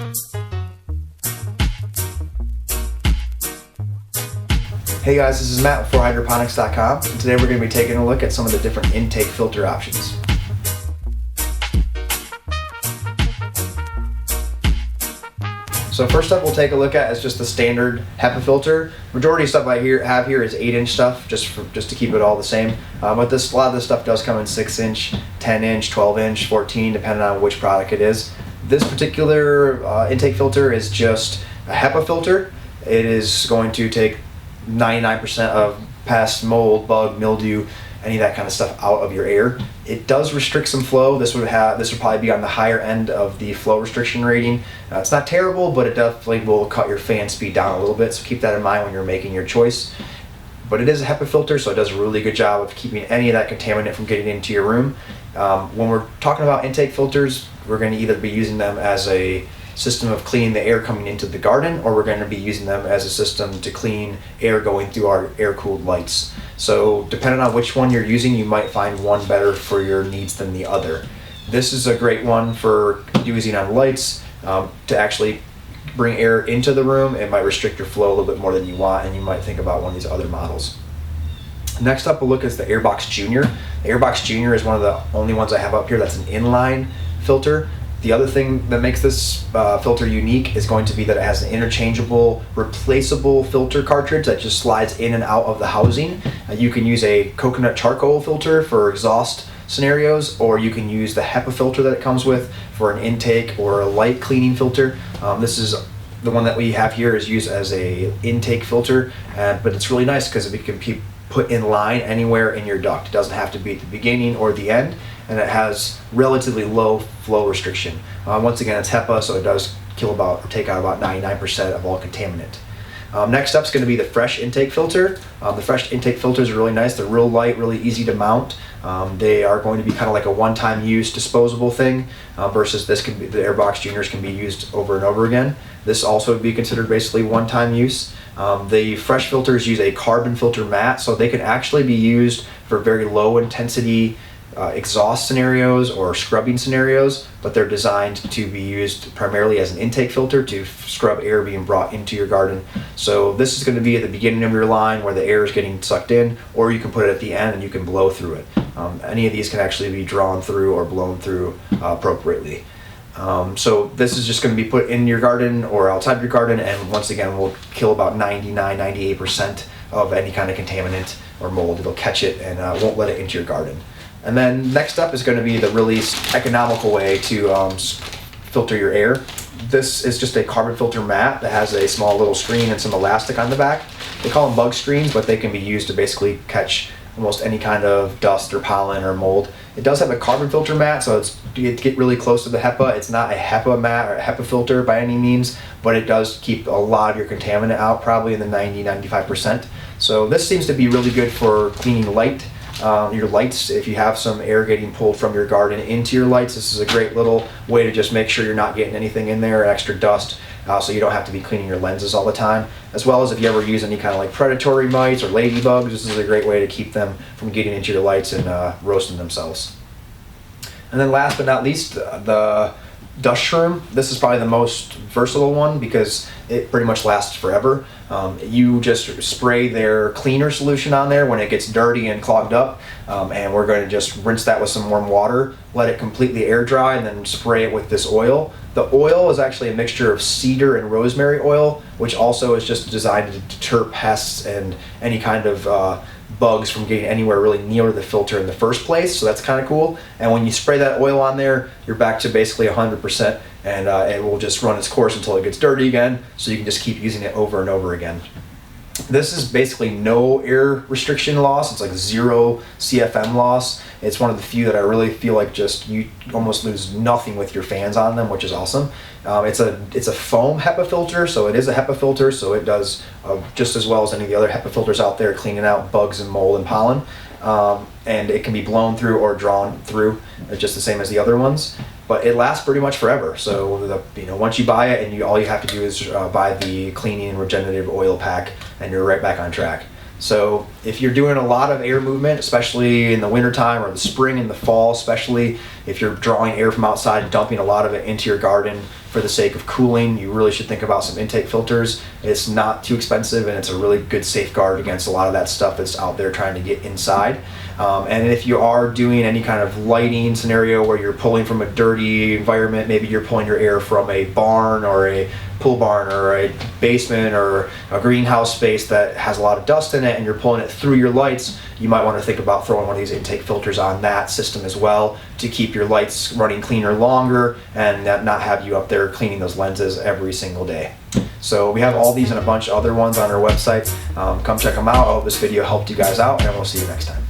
Hey guys, this is Matt with hydroponics.com, and today we're going to be taking a look at some of the different intake filter options. So first up we'll take a look at is just the standard Hepa filter. Majority of stuff I have here is 8-inch stuff, just to keep it all the same. But a lot of this stuff does come in 6-inch, 10-inch, 12-inch, 14, depending on which product it is. This particular intake filter is just a Hepa filter. It is going to take 99% of pest, mold, bug, mildew, any of that kind of stuff out of your air. It does restrict some flow. This would probably be on the higher end of the flow restriction rating. It's not terrible, but it definitely will cut your fan speed down a little bit, so keep that in mind when you're making your choice. But it is a Hepa filter, so it does a really good job of keeping any of that contaminant from getting into your room. When we're talking about intake filters, we're going to either be using them as a system of cleaning the air coming into the garden, or we're going to be using them as a system to clean air going through our air-cooled lights. So depending on which one you're using, you might find one better for your needs than the other. This is a great one for using on lights to actually bring air into the room. It might restrict your flow a little bit more than you want, and you might think about one of these other models. Next up we'll look at the Airbox Junior. The Airbox Junior is one of the only ones I have up here that's an inline filter. The other thing that makes this filter unique is going to be that it has an interchangeable, replaceable filter cartridge that just slides in and out of the housing. You can use a coconut charcoal filter for exhaust scenarios, or you can use the Hepa filter that it comes with for an intake or a light cleaning filter. This is the one that we have here is used as a intake filter, but it's really nice because it can be put in line anywhere in your duct. It doesn't have to be at the beginning or the end, and it has relatively low flow restriction. Once again, it's Hepa, so it does take out about 99% of all contaminant. Next up is going to be the Fresh intake filter. The Fresh intake filters are really nice. They're real light, really easy to mount. They are going to be kind of like a one-time use disposable thing, versus the Airbox Juniors can be used over and over again. This also would be considered basically one-time use. The Fresh filters use a carbon filter mat, so they can actually be used for very low intensity exhaust scenarios or scrubbing scenarios, but they're designed to be used primarily as an intake filter to scrub air being brought into your garden. So this is going to be at the beginning of your line where the air is getting sucked in, or you can put it at the end and you can blow through it. Any of these can actually be drawn through or blown through appropriately. So this is just going to be put in your garden or outside your garden, and once again will kill about 99-98% of any kind of contaminant or mold. It'll catch it and won't let it into your garden. And then next up is going to be the really economical way to filter your air. This is just a carbon filter mat that has a small little screen and some elastic on the back. They call them bug screens, but they can be used to basically catch almost any kind of dust or pollen or mold. It does have a carbon filter mat, so you get really close to the Hepa. It's not a Hepa mat or a Hepa filter by any means, but it does keep a lot of your contaminant out, probably in the 90-95%. So this seems to be really good for cleaning your lights. If you have some air getting pulled from your garden into your lights, this is a great little way to just make sure you're not getting anything in there, extra dust, so you don't have to be cleaning your lenses all the time. As well as if you ever use any kind of like predatory mites or ladybugs, this is a great way to keep them from getting into your lights and roasting themselves. And then last but not least, the dust shroom. This is probably the most versatile one because it pretty much lasts forever. You just spray their cleaner solution on there when it gets dirty and clogged up, and we're going to just rinse that with some warm water, let it completely air dry, and then spray it with this oil. The oil is actually a mixture of cedar and rosemary oil, which also is just designed to deter pests and any kind of bugs from getting anywhere really near the filter in the first place, so that's kind of cool. And when you spray that oil on there, you're back to basically 100%, and it will just run its course until it gets dirty again, so you can just keep using it over and over again. This is basically no air restriction loss. It's like 0 CFM loss. It's one of the few that I really feel like just you almost lose nothing with your fans on them, which is awesome. It's a foam Hepa filter, so it is a Hepa filter, so it does just as well as any of the other Hepa filters out there, cleaning out bugs and mold and pollen. And it can be blown through or drawn through, just the same as the other ones. But it lasts pretty much forever. So once you buy it, and all you have to do is buy the cleaning and regenerative oil pack, and you're right back on track. So if you're doing a lot of air movement, especially in the wintertime or the spring and the fall especially, If you're drawing air from outside and dumping a lot of it into your garden for the sake of cooling, you really should think about some intake filters. It's not too expensive, and it's a really good safeguard against a lot of that stuff that's out there trying to get inside. And if you are doing any kind of lighting scenario where you're pulling from a dirty environment, maybe you're pulling your air from a barn or a pool barn or a basement or a greenhouse space that has a lot of dust in it, and you're pulling it through your lights, you might want to think about throwing one of these intake filters on that system as well to keep your lights running cleaner longer and not have you up there cleaning those lenses every single day. So we have all these and a bunch of other ones on our website. Come check them out. I hope this video helped you guys out, and we'll see you next time.